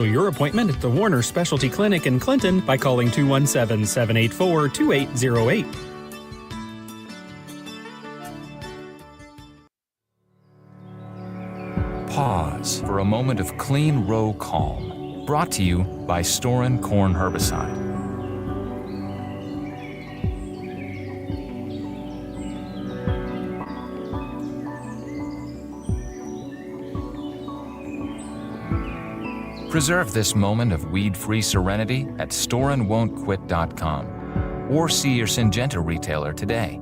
Your appointment at the Warner Specialty Clinic in Clinton by calling 217-784-2808. Pause for a moment of clean row calm. Brought to you by Storin Corn Herbicide. Preserve this moment of weed-free serenity at storeandwon'tquit.com or see your Syngenta retailer today.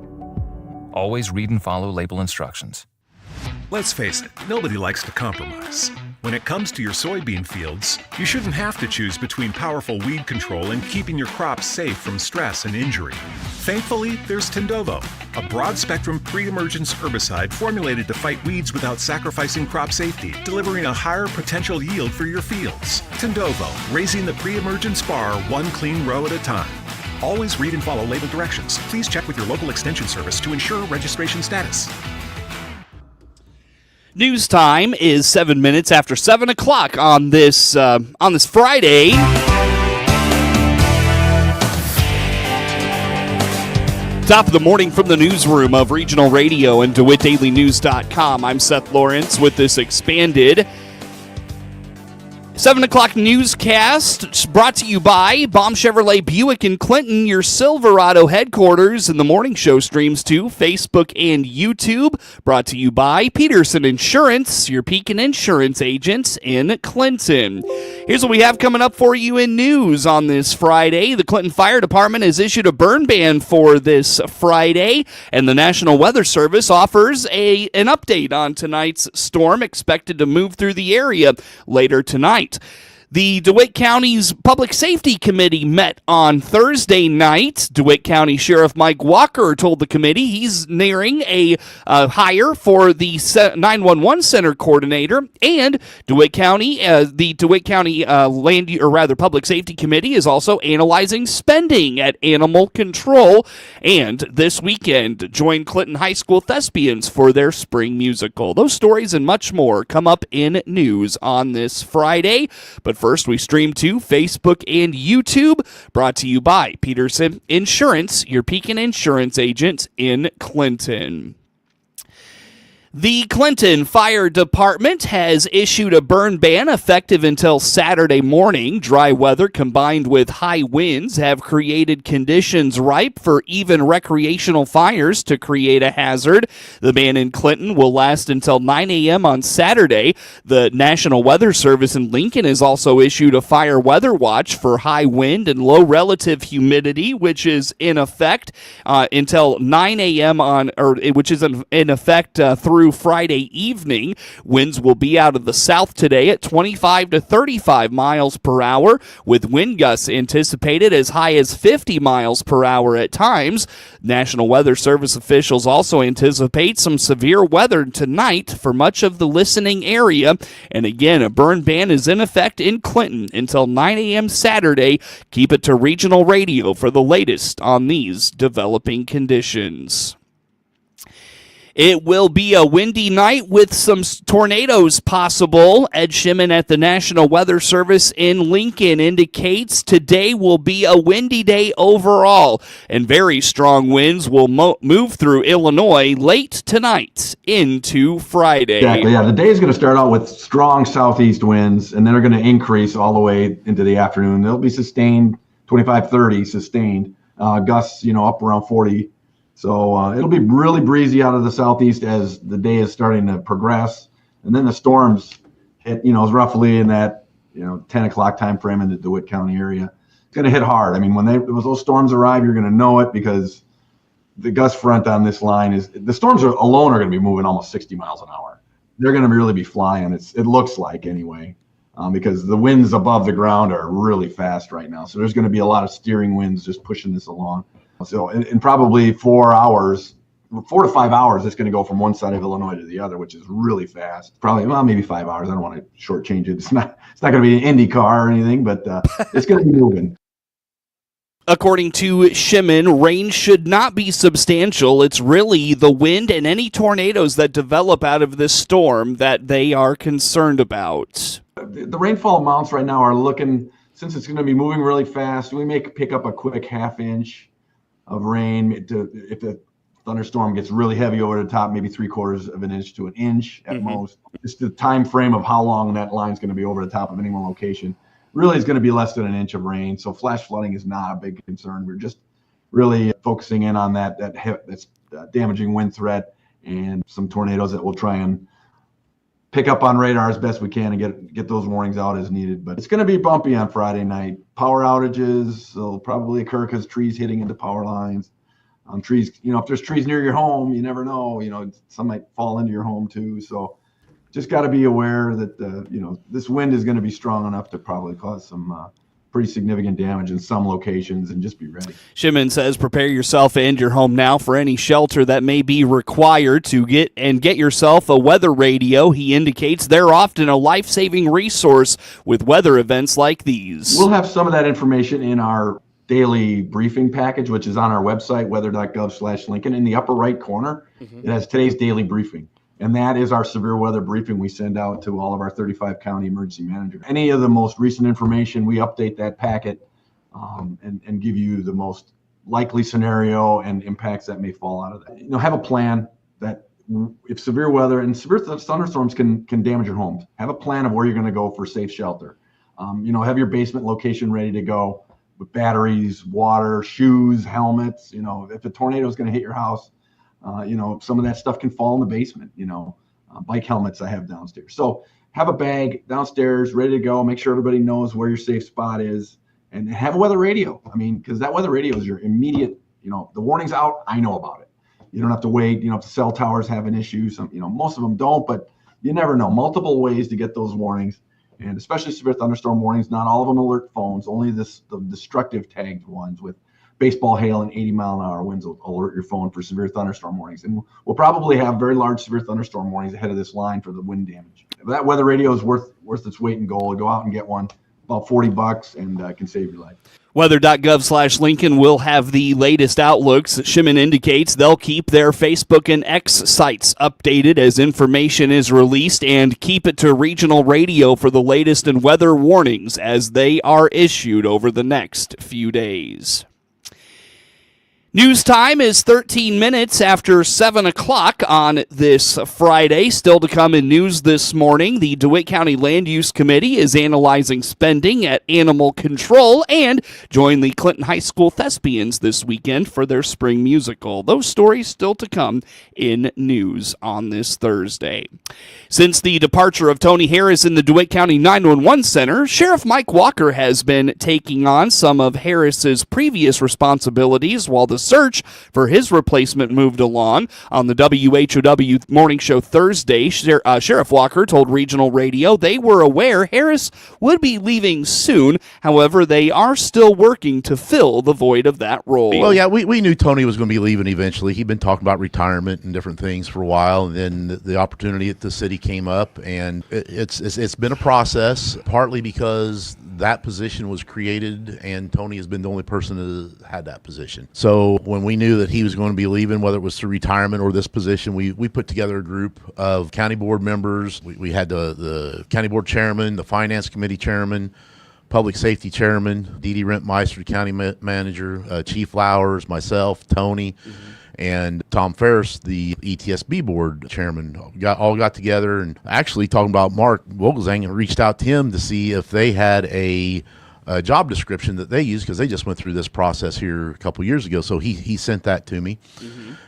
Always read and follow label instructions. Let's face it, nobody likes to compromise. When it comes to your soybean fields, you shouldn't have to choose between powerful weed control and keeping your crops safe from stress and injury. Thankfully, there's Tendovo, a broad-spectrum pre-emergence herbicide formulated to fight weeds without sacrificing crop safety, delivering a higher potential yield for your fields. Tendovo, raising the pre-emergence bar one clean row at a time. Always read and follow label directions. Please check with your local extension service to ensure registration status. News time is 7 minutes after 7 o'clock on this Friday. Top of the morning from the newsroom of Regional Radio and DeWittDailyNews.com. I'm Seth Lawrence with this expanded 7 o'clock newscast brought to you by Baum Chevrolet Buick in Clinton, your Silverado headquarters, and the morning show streams to Facebook and YouTube. Brought to you by Peterson Insurance, your Pekin Insurance agents in Clinton. Here's what we have coming up for you in news on this Friday. The Clinton Fire Department has issued a burn ban for this Friday, and the National Weather Service offers an update on tonight's storm expected to move through the area later tonight. The DeWitt County's Public Safety Committee met on Thursday night. DeWitt County Sheriff Mike Walker told the committee he's nearing a hire for the 911 Center coordinator, and DeWitt County, the DeWitt County Public Safety Committee is also analyzing spending at animal control. And this weekend, join Clinton High School Thespians for their spring musical. Those stories and much more come up in news on this Friday. But first, we stream to Facebook and YouTube, brought to you by Peterson Insurance, your Pekin Insurance agent in Clinton. The Clinton Fire Department has issued a burn ban effective until Saturday morning. Dry weather combined with high winds have created conditions ripe for even recreational fires to create a hazard. The ban in Clinton will last until 9 a.m. on Saturday. The National Weather Service in Lincoln has also issued a fire weather watch for high wind and low relative humidity, which is in effect until 9 a.m. which is in effect through Friday evening. Winds will be out of the south today at 25 to 35 miles per hour, with wind gusts anticipated as high as 50 miles per hour at times. National Weather Service officials also anticipate some severe weather tonight for much of the listening area. And again, a burn ban is in effect in Clinton until 9 a.m. Saturday. Keep it to Regional Radio for the latest on these developing conditions. It will be a windy night with some tornadoes possible. Ed Shimon at the National Weather Service in Lincoln indicates today will be a windy day overall, and very strong winds will move through Illinois late tonight into Friday. Exactly, yeah. The day is going to start out with strong southeast winds, and then they're going to increase all the way into the afternoon. They'll be sustained, 25, 30 sustained, gusts, up around 40. So it'll be really breezy out of the southeast as the day is starting to progress. And then the storms hit, is roughly in that, 10 o'clock time frame in the DeWitt County area. It's going to hit hard. I mean, when those storms arrive, you're going to know it because the gust front on this line the storms alone are going to be moving almost 60 miles an hour. They're going to really be flying. It looks like anyway, because the winds above the ground are really fast right now. So there's going to be a lot of steering winds just pushing this along. So in probably 4 to 5 hours, it's going to go from one side of Illinois to the other, which is really fast. Probably, maybe 5 hours. I don't want to shortchange it. It's not going to be an Indy car or anything, but it's going to be moving. According to Shimon, rain should not be substantial. It's really the wind and any tornadoes that develop out of this storm that they are concerned about. The rainfall amounts right now are looking, since it's going to be moving really fast, we may pick up a quick half inch of rain. If the thunderstorm gets really heavy over the top, maybe 3/4 of an inch to an inch at most. Just the time frame of how long that line's going to be over the top of any one location really is going to be less than an inch of rain. So flash flooding is not a big concern. We're just really focusing in on that's damaging wind threat and some tornadoes that we'll try and pick up on radar as best we can and get those warnings out as needed. But it's going to be bumpy on Friday night. Power outages will probably occur because trees hitting into power lines. Trees, if there's trees near your home, you never know. Some might fall into your home too. So just got to be aware that this wind is going to be strong enough to probably cause some pretty significant damage in some locations, and just be ready. Shimon says prepare yourself and your home now for any shelter that may be required to get yourself a weather radio. He indicates they're often a life-saving resource with weather events like these. We'll have some of that information in our daily briefing package, which is on our website, weather.gov/Lincoln. In the upper right corner, it has today's daily briefing. And that is our severe weather briefing we send out to all of our 35 county emergency managers. Any of the most recent information, we update that packet and give you the most likely scenario and impacts that may fall out of that. Have a plan that if severe weather and severe thunderstorms can damage your homes, have a plan of where you're going to go for safe shelter. Have your basement location ready to go with batteries, water, shoes, helmets. If a tornado is going to hit your house, some of that stuff can fall in the basement, bike helmets I have downstairs. So have a bag downstairs ready to go. Make sure everybody knows where your safe spot is, and have a weather radio. Because that weather radio is your immediate, the warning's out, I know about it. You don't have to wait. If the cell towers have an issue, most of them don't, but you never know. Multiple ways to get those warnings, and especially severe thunderstorm warnings. Not all of them alert phones, only the destructive tagged ones with baseball hail and 80-mile-an-hour winds will alert your phone for severe thunderstorm warnings. And we'll probably have very large severe thunderstorm warnings ahead of this line for the wind damage. That weather radio is worth its weight in gold. Go out and get one, about $40, and can save your life. Weather.gov/Lincoln will have the latest outlooks. Shimon indicates they'll keep their Facebook and X sites updated as information is released, and keep it to regional radio for the latest in weather warnings as they are issued over the next few days. News time is 13 minutes after 7 o'clock on this Friday. Still to come in news this morning, the DeWitt County Land Use Committee is analyzing spending at animal control, and join the Clinton High School Thespians this weekend for their spring musical. Those stories still to come in news on this Thursday. Since the departure of Tony Harris in the DeWitt County 911 Center, Sheriff Mike Walker has been taking on some of Harris's previous responsibilities while the search for his replacement moved along. On the WHOW morning show Thursday, Sheriff Walker told regional radio they were aware Harris would be leaving soon. However, they are still working to fill the void of that role. Well, yeah, we knew Tony was going to be leaving eventually. He'd been talking about retirement and different things for a while, and then the opportunity at the city came up, and it's been a process, partly because that position was created and Tony has been the only person who had that position. So when we knew that he was going to be leaving, whether it was through retirement or this position, we put together a group of county board members. We had the county board chairman, the finance committee chairman, public safety chairman, Dee Dee Rentmeister, county manager, Chief Flowers, myself, Tony, and Tom Ferris, the ETSB board chairman, all got together and actually talking about Mark Vogelzang, and reached out to him to see if they had a job description that they use, because they just went through this process here a couple years ago. So he sent that to me,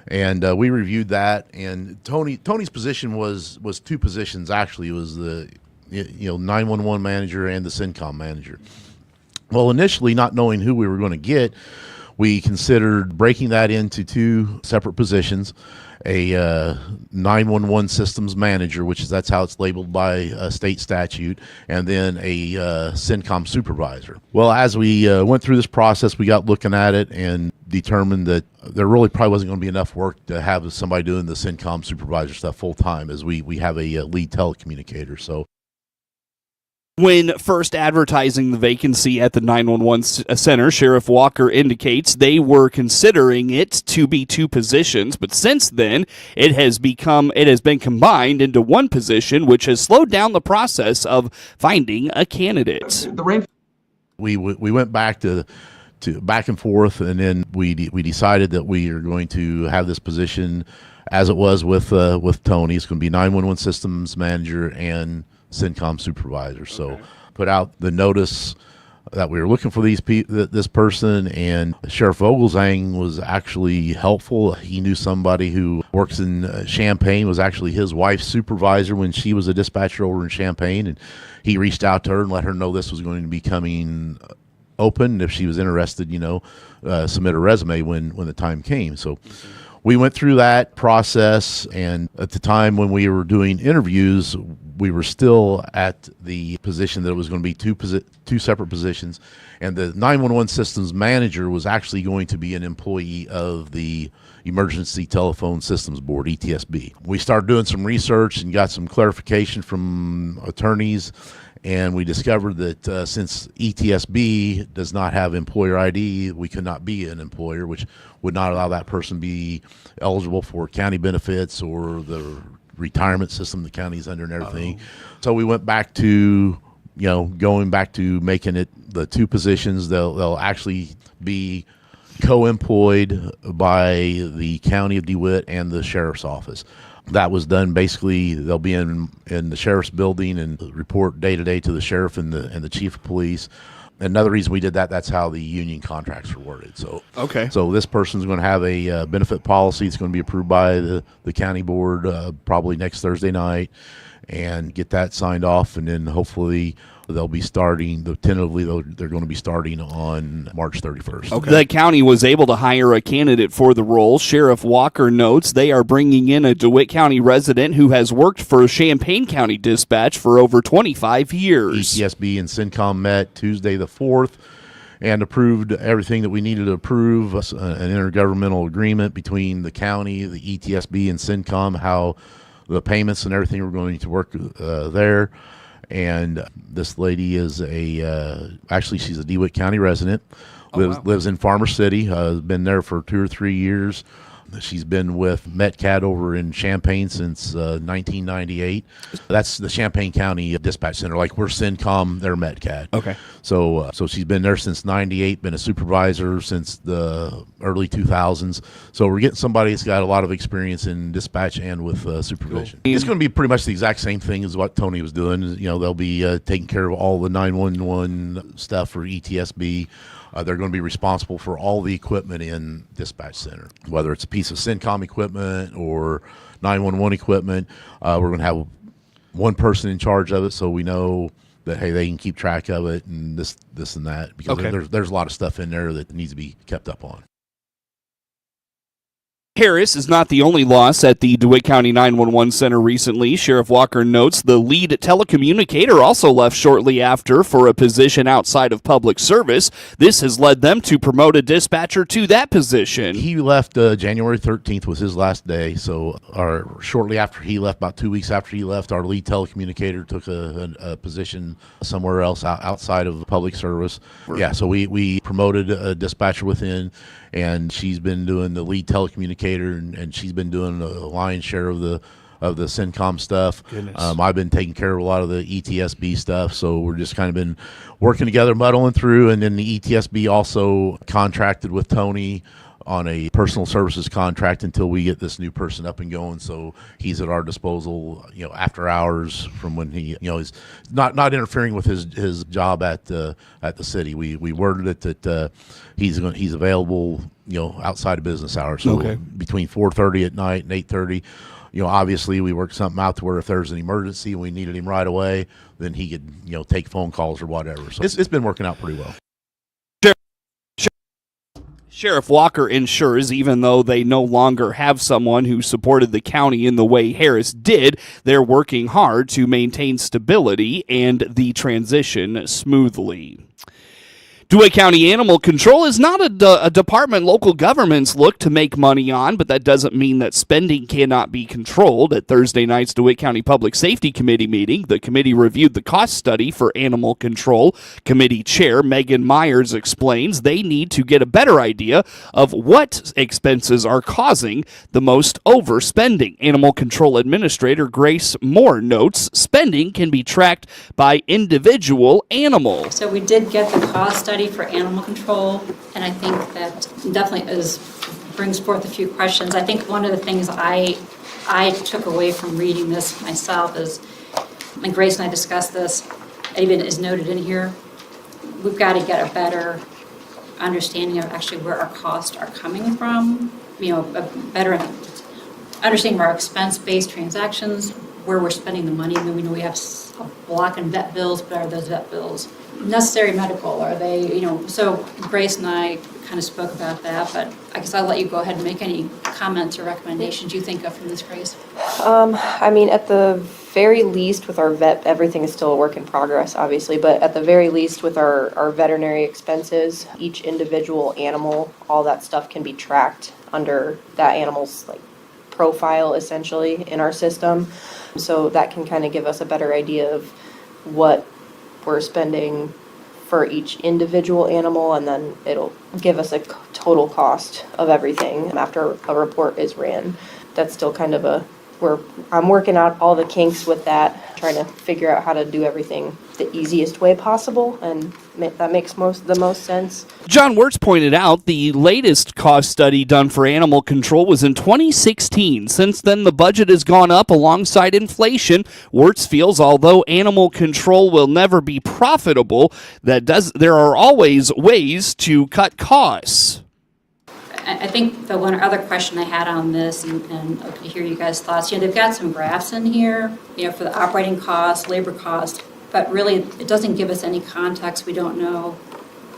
and we reviewed that. And Tony's position was two positions actually. It was the 911 manager and the CENTCOM manager. Well, initially, not knowing who we were going to get, we considered breaking that into two separate positions, a 911 systems manager, that's how it's labeled by state statute, and then a CENTCOM supervisor. Well, as we went through this process, we got looking at it and determined that there really probably wasn't going to be enough work to have somebody doing the CENTCOM supervisor stuff full time, as we have a lead telecommunicator. So When first advertising the vacancy at the 911 center, Sheriff Walker indicates they were considering it to be 2 positions, but since then it has been combined into 1 position, which has slowed down the process of finding a candidate. We went back to back and forth, and then we decided that we are going to have this position as it was with Tony. It's going to be 911 systems manager and CENTCOM supervisor. So put out the notice that we were looking for this person, and Sheriff Vogelzang was actually helpful. He knew somebody who works in Champaign, was actually his wife's supervisor when she was a dispatcher over in Champaign, and he reached out to her and let her know this was going to be coming open. If she was interested, submit a resume when the time came. So we went through that process, and at the time when we were doing interviews, we were still at the position that it was going to be two separate positions, and the 911 systems manager was actually going to be an employee of the Emergency Telephone Systems Board, ETSB. We started doing some research and got some clarification from attorneys, and we discovered that since ETSB does not have employer ID, we could not be an employer, which would not allow that person to be eligible for county benefits or the retirement system the county's under and everything. So we went back to, going back to making it the 2 positions. They'll actually be co-employed by the county of DeWitt and the sheriff's office. That was done basically. They'll be in the sheriff's building and report day to day to the sheriff and the chief of police. Another reason we did that's how the union contracts were worded. So So this person's going to have a benefit policy. It's going to be approved by the county board probably next Thursday night, and get that signed off, and then hopefully they'll be starting. Tentatively, they're going to be starting on March 31st. The county was able to hire a candidate for the role. Sheriff Walker notes they are bringing in a DeWitt County resident who has worked for Champaign County Dispatch for over 25 years. ETSB and CENTCOM met Tuesday the 4th and approved everything that we needed to approve, an intergovernmental agreement between the county, the ETSB, and CENTCOM, how the payments and everything were going to work there. And this lady is actually she's a DeWitt County resident, lives in Farmer City, been there for 2 or 3 years. She's been with MetCat over in Champaign since 1998. That's the Champaign County Dispatch Center. Like we're CENTCOM, they're MetCat. Okay. So she's been there since 98, been a supervisor since the early 2000s. So we're getting somebody that's got a lot of experience in dispatch and with supervision. Cool. It's going to be pretty much the exact same thing as what Tony was doing. They'll be taking care of all the 911 stuff for ETSB. They're going to be responsible for all the equipment in dispatch center, whether it's a piece of CENTCOM equipment or 911 equipment. We're going to have one person in charge of it, so we know that, hey, they can keep track of it and this and that, because there's a lot of stuff in there that needs to be kept up on. Harris is not the only loss at the DeWitt County 911 Center recently. Sheriff Walker notes the lead telecommunicator also left shortly after for a position outside of public service. This has led them to promote a dispatcher to that position. He left January 13th was his last day. So shortly after he left, about 2 weeks after he left, our lead telecommunicator took a position somewhere else outside of public service. Yeah, so we promoted a dispatcher within, and she's been doing the lead telecommunicator, and she's been doing the lion's share of the CENTCOM stuff. I've been taking care of a lot of the ETSB stuff, so we're just kind of been working together, muddling through. And then the ETSB also contracted with Tony on a personal services contract until we get this new person up and going. So he's at our disposal, after hours from when he, he's not interfering with his job at the city. We worded it that he's available, outside of business hours. So between 4:30 at night and 8:30. Obviously we worked something out to where if there's an emergency and we needed him right away, then he could, take phone calls or whatever. So it's been working out pretty well. Sheriff Walker ensures even though they no longer have someone who supported the county in the way Harris did, they're working hard to maintain stability and the transition smoothly. DeWitt County Animal Control is not a department local governments look to make money on, but that doesn't mean that spending cannot be controlled. At Thursday night's DeWitt County Public Safety Committee meeting, the committee reviewed the cost study for animal control. Committee Chair Megan Myers explains they need to get a better idea of what expenses are causing the most overspending. Animal Control Administrator Grace Moore notes spending can be tracked by individual animal. So we did get the cost study for animal control, and I think that definitely brings forth a few questions. I think one of the things I took away from reading this myself is, and Grace and I discussed this, even is noted in here, we've got to get a better understanding of actually where our costs are coming from, a better understanding of our expense-based transactions, where we're spending the money. I mean, we know we have a block in vet bills, but are those vet bills necessary medical? Are they, so Grace and I kind of spoke about that, but I guess I'll let you go ahead and make any comments or recommendations you think of from this, Grace. At the very least with our vet, everything is still a work in progress, obviously, but at the very least with our veterinary expenses, each individual animal, all that stuff can be tracked under that animal's profile essentially in our system. So that can kind of give us a better idea of what we're spending for each individual animal, and then it'll give us a total cost of everything after a report is ran. That's still kind of I'm working out all the kinks with that, trying to figure out how to do everything the easiest way possible, and that makes the most sense. John Wirtz pointed out the latest cost study done for animal control was in 2016. Since then, the budget has gone up alongside inflation. Wirtz feels although animal control will never be profitable, there are always ways to cut costs. I think the one other question I had on this, and I could hear you guys' thoughts, they've got some graphs in here, for the operating costs, labor costs, but really it doesn't give us any context. We don't know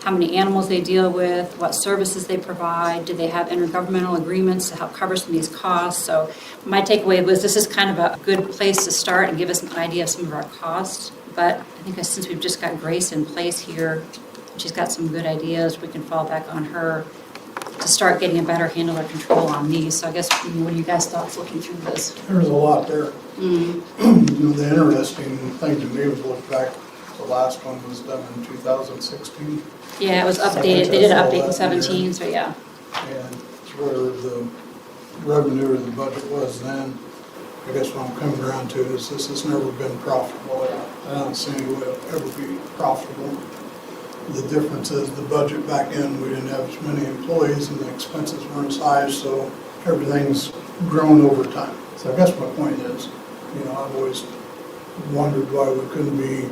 how many animals they deal with, what services they provide, do they have intergovernmental agreements to help cover some of these costs. So my takeaway was this is kind of a good place to start and give us an idea of some of our costs. But I think since we've just got Grace in place here, she's got some good ideas, we can fall back on her to start getting a better handle or control on these. So I guess, what are you guys' thoughts looking through this? There's a lot there. The interesting thing to me was look back, the last one was done in 2016. Yeah, it was updated. They did an update in 17, so yeah. And it's where the revenue or the budget was then. I guess what I'm coming around to is this has never been profitable. I don't see any way it'll ever be profitable. The difference is the budget back in, we didn't have as many employees and the expenses weren't as high, so everything's grown over time. So I guess my point is, I've always wondered why we couldn't be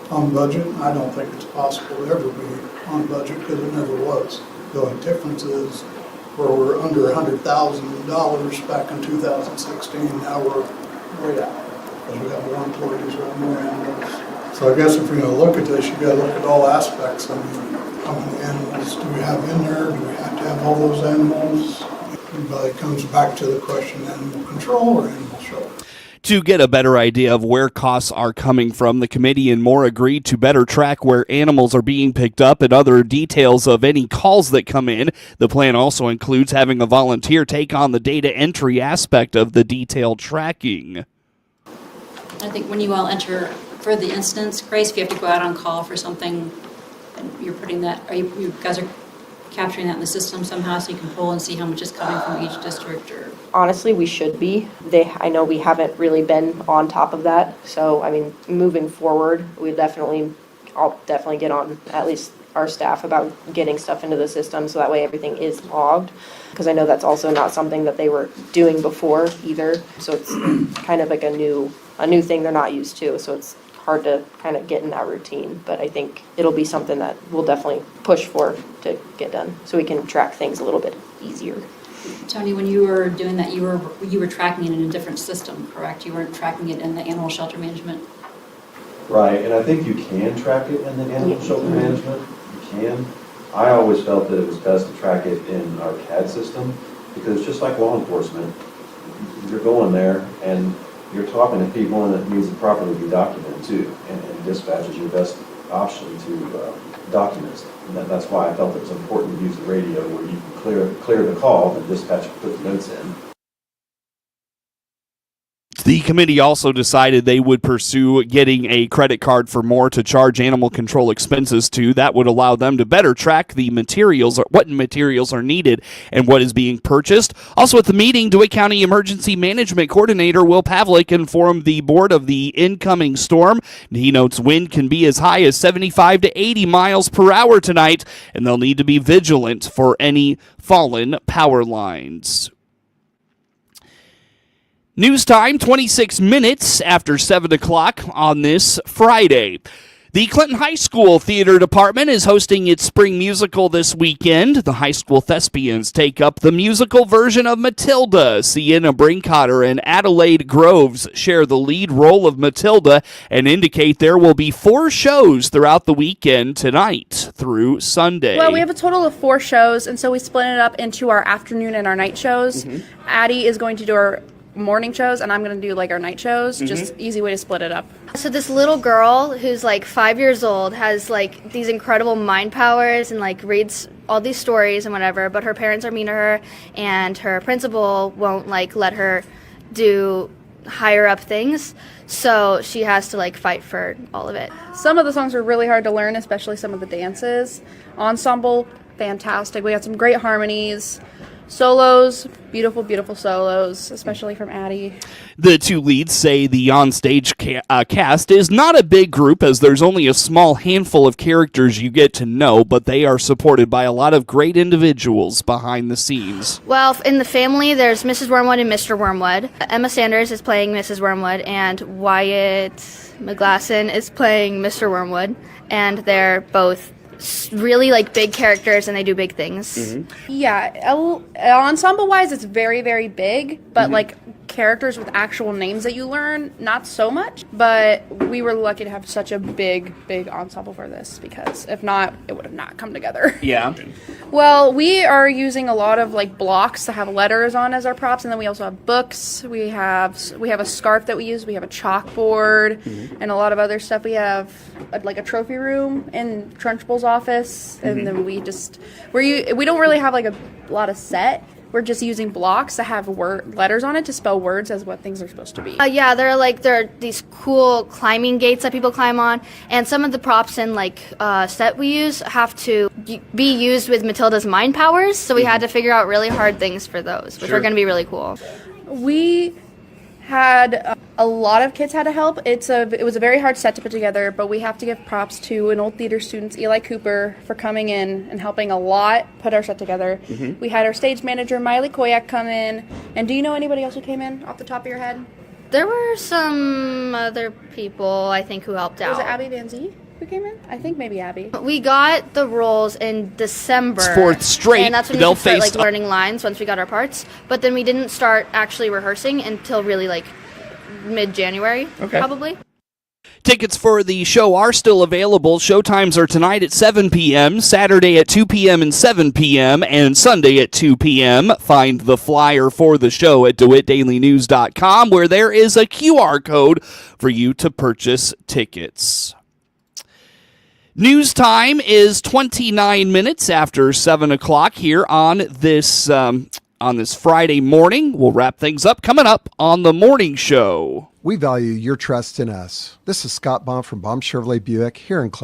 on budget. I don't think it's possible to ever be on budget because it never was. The only difference is where we're under $100,000 back in 2016, now we're way out because we have more employees, we have more animals. So I guess if we're going to look at this, you've got to look at all aspects. I mean, how many animals do we have in there? Do we have to have all those animals? But it comes back to the question, animal control or animal shelter. To get a better idea of where costs are coming from, the committee and more agreed to better track where animals are being picked up and other details of any calls that come in. The plan also includes having a volunteer take on the data entry aspect of the detailed tracking. I think when you all enter for the instance, Grace, if you have to go out on call for something, and you're putting that, you guys are capturing that in the system somehow so you can pull and see how much is coming from each district? Or Honestly, we should be. I know we haven't really been on top of that. So, moving forward, I'll definitely get on at least our staff about getting stuff into the system so that way everything is logged. Because I know that's also not something that they were doing before either. So it's kind of like a new thing they're not used to. So it's hard to kind of get in that routine, but I think it'll be something that we'll definitely push for to get done so we can track things a little bit easier. Tony, when you were doing that, you were tracking it in a different system, correct? You weren't tracking it in the animal shelter management? Right, and I think you can track it in the animal shelter management. You can. I always felt that it was best to track it in our CAD system because just like law enforcement, you're going there and you're talking to people and it needs to properly be documented too. And dispatch is your best option to document stuff. And that's why I felt it was important to use the radio where you can clear the call and dispatch put the notes in. The committee also decided they would pursue getting a credit card for more to charge animal control expenses to. That would allow them to better track the materials, or what materials are needed and what is being purchased. Also at the meeting, DeWitt County Emergency Management Coordinator Will Pavlik informed the board of the incoming storm. He notes wind can be as high as 75 to 80 miles per hour tonight, and they'll need to be vigilant for any fallen power lines. News time, 26 minutes after 7 o'clock on this Friday. The Clinton High School Theater Department is hosting its spring musical this weekend. The high school thespians take up the musical version of Matilda. Sienna Brinkotter and Adelaide Groves share the lead role of Matilda and indicate there will be 4 shows throughout the weekend tonight through Sunday. Well, we have a total of 4 shows, and so we split it up into our afternoon and our night shows. Addie is going to do our morning shows, and I'm going to do like our night shows. Just easy way to split it up. So this little girl who's like 5 years old has like these incredible mind powers and like reads all these stories and whatever, but her parents are mean to her, and her principal won't like let her do higher up things, so she has to like fight for all of it. Some of the songs are really hard to learn, especially some of the dances. Ensemble, fantastic. We had some great harmonies. Solos, beautiful, beautiful solos, especially from Addie. The 2 leads say the onstage cast is not a big group, as there's only a small handful of characters you get to know, but they are supported by a lot of great individuals behind the scenes. Well, in the family, there's Mrs. Wormwood and Mr. Wormwood. Emma Sanders is playing Mrs. Wormwood, and Wyatt McGlasson is playing Mr. Wormwood, and they're both really like big characters, and they do big things. Yeah, ensemble wise it's very, very big, but like characters with actual names that you learn, not so much. But we were lucky to have such a big ensemble for this, because if not, it would have not come together. Yeah. Well, we are using a lot of like blocks to have letters on as our props, and then we also have books. We have a scarf that we use. We have a chalkboard and a lot of other stuff. We have like a trophy room in Trunchbull's office, and then we don't really have like a lot of set. We're just using blocks that have letters on it to spell words as what things are supposed to be. Yeah, there are these cool climbing gates that people climb on, and some of the props and set we use have to be used with Matilda's mind powers, so we had to figure out really hard things for those, which are going to be really cool. We had a lot of kids had to help. It was a very hard set to put together, but we have to give props to an old theater student, Eli Cooper, for coming in and helping a lot put our set together. We had our stage manager, Miley Koyak, come in. And do you know anybody else who came in off the top of your head? There were some other people, I think, who helped out. Was it Abby Van Zee who came in? I think maybe Abby. We got the roles in December. It's 4th straight. And that's when we started learning lines once we got our parts. But then we didn't start actually rehearsing until really mid-January, probably. Tickets for the show are still available. Showtimes are tonight at 7 p.m., Saturday at 2 p.m. and 7 p.m., and Sunday at 2 p.m. Find the flyer for the show at DeWittDailyNews.com, where there is a QR code for you to purchase tickets. News time is 29 minutes after 7 o'clock here on this Friday morning. We'll wrap things up coming up on the morning show. We value your trust in us. This is Scott Baum from Baum Chevrolet Buick here in Clinton.